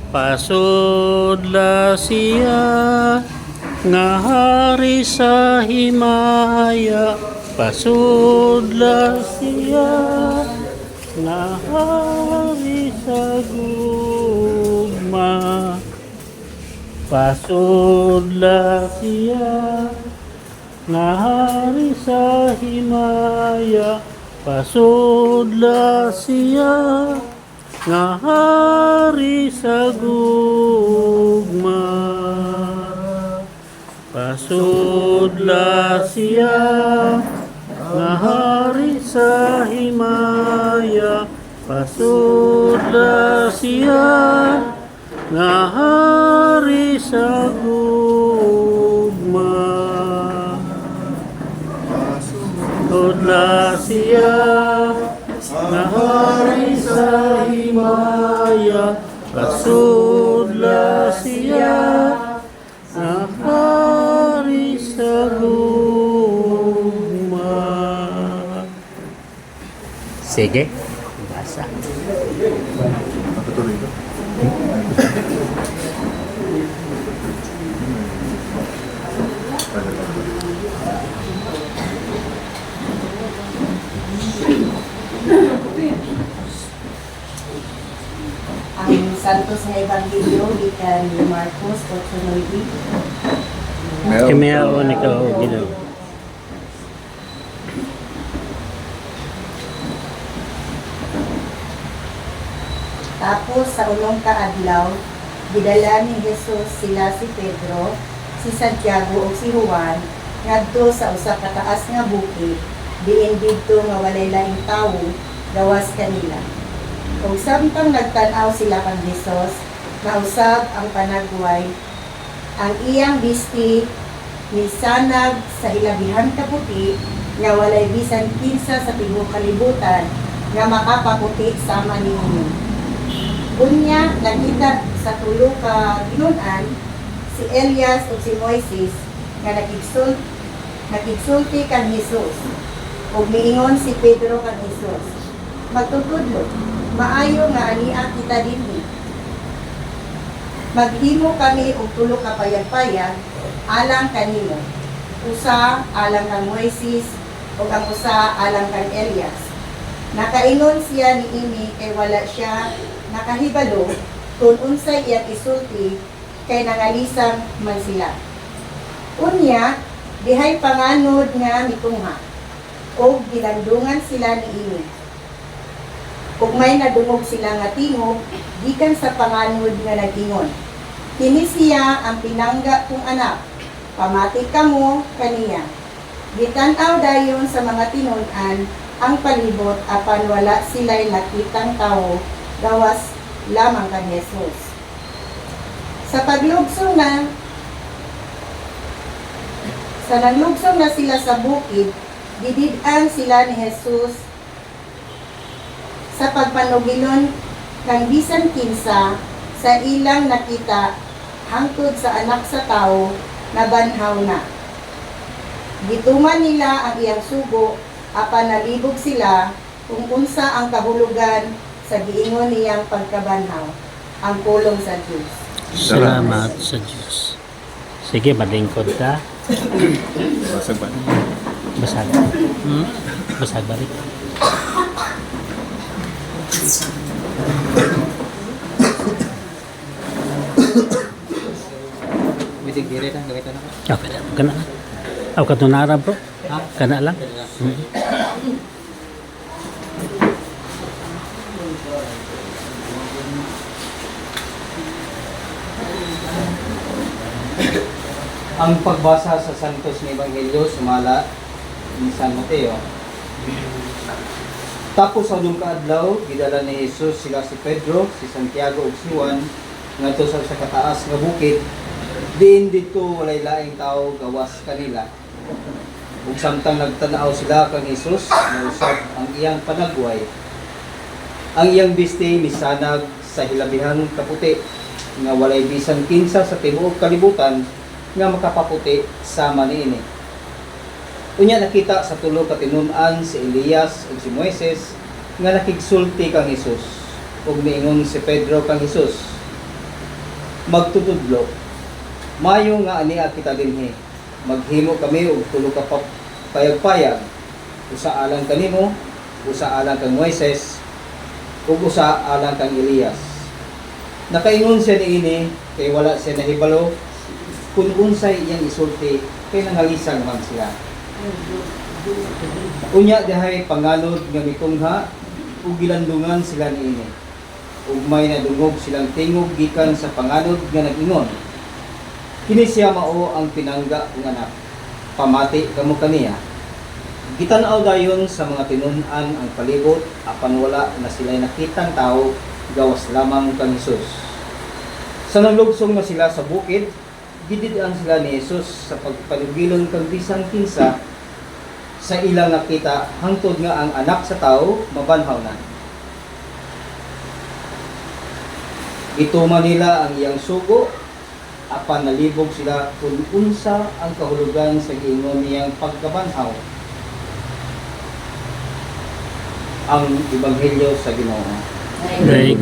pasudla siya nga hari sa himaya, pasudla siya nga hari sa gugma, pasudla siya nga hari sa himaya, pasudla siya nga hari sa gugma, pasudla siya nga hari sa himaya, pasudla siya nga hari sa gugma, pasudla siya nga hari sa himaya, pasudla siya nga hari sa gugma. Sige, basa. Patuloy ka. Ang Santos na Ebanghelyo gikan ni Marcos 8:9. Kimaya o ikaw ginawa. Tapos sa unong kaadlaw, gidala ni Jesus sila si Pedro, si Santiago ug si Juan ngadto sa usa ka taas nga bukid, diin didto nga walay laing tawo gawas kanila. Ug samtang nagtan-aw sila kang Jesus, nausab ang panagway, ang iyang bisti misanag sa ilabihang kaputi nga walay bisan kinsa sa tibuok kalibutan nga makapaputi sama niini. Unya, nakita sa tulo ka ginunan si Elias o si Moises nga nakigsulti kang Jesus. Ug miingon si Pedro kang Jesus, magtugtudlo, maayo nga ania kita dinhi. Maghimo kami og tulo ka payag-payag alang kanimo. Usa alang kang Moises ug ang usa alang kang Elias. Nakaingon siya niini kay wala siya nakahibalo kung unsay iyang isulti kay nangalisang man sila. Unya, dihay panganod nga mitungha o gilandungan sila niini. Ug may nadungog sila nga tingog gikan sa panganod nga nagingon, kini siya ang pinangga kong anak, pamati kamo kaniya. Gitan-aw dayon sa mga tinun-an ang palibot apan wala sila'y nakitang tao gawas lamang kang Jesus. Sa naglugsong na sila sa bukid, didid-an sila ni Jesus sa pagpanugilon ng bisan kinsa sa ilang nakita hangtod sa anak sa tao na banhaw na. Gituman nila ang iyang sugo, apan nalibog sila kung unsa ang kahulugan sa giingon niyang pagkabanhaw, ang pulong sa Diyos. Salamat sa Diyos. Sige, malingkod ka. Basag ba? Basag. Basag balik. Bitig diri na gamitan ako. Okay na. Kana na. Aw, katunara bro. Kana lang. Ang pagbasa sa Santos na Ebanghelyo sumala ni San Mateo. Tapos sa unong kaadlaw, gidala ni Jesus sila si Pedro, si Santiago ug si Juan ngadto sa kataas nga bukid. Diin dito walay laing tao gawas kanila. Ug samtang nagtan-aw sila kang Jesus, nausab ang iyang panagway. Ang iyang bisti misanag sa hilabihang kaputi nga walay bisan kinsa sa tibuok kalibutan nga makapaputi sama niini. Unya nakita sa tulo ka tinun-an si Elias ug si Moises nga nakigsulti kang Hesus. Ug miingon si Pedro kang Hesus, magtutudlo. Mayo nga ania kita dinhi. Maghimo kami og tulo ka payag-payag. Usa alang kanimo, usa alang kang Moises, ug usa alang kang Elias. Nakaingon siya niini kay wala siya nahibalo kung unsay iyang isulti kay nangalisang man siya. Unya dihay panganod nga mitungha ug gilandungan sila niini. Ug may nadungog silang tingog gikan sa panganod nga nag-ingon. Kini siya mao ang pinangga ng anak. Pamati kamo kaniya. Gitanaw dayon sa mga tinun-an ang palibot apan wala na sila nakitang tao gawas lamang kang Hesus. Sa naglugsong na sila sa bukid, gididaan sila ni Hesus sa pagpanugilon kang bisang kinsa sa ilang nakita hangtod nga ang anak sa tao mabanhaw na. Ituman nila ang iyang sugo apan nalibog sila kung unsa ang kahulugan sa giingon niyang pagkabanhaw. Ang Ebanghelyo sa Ginoo. Very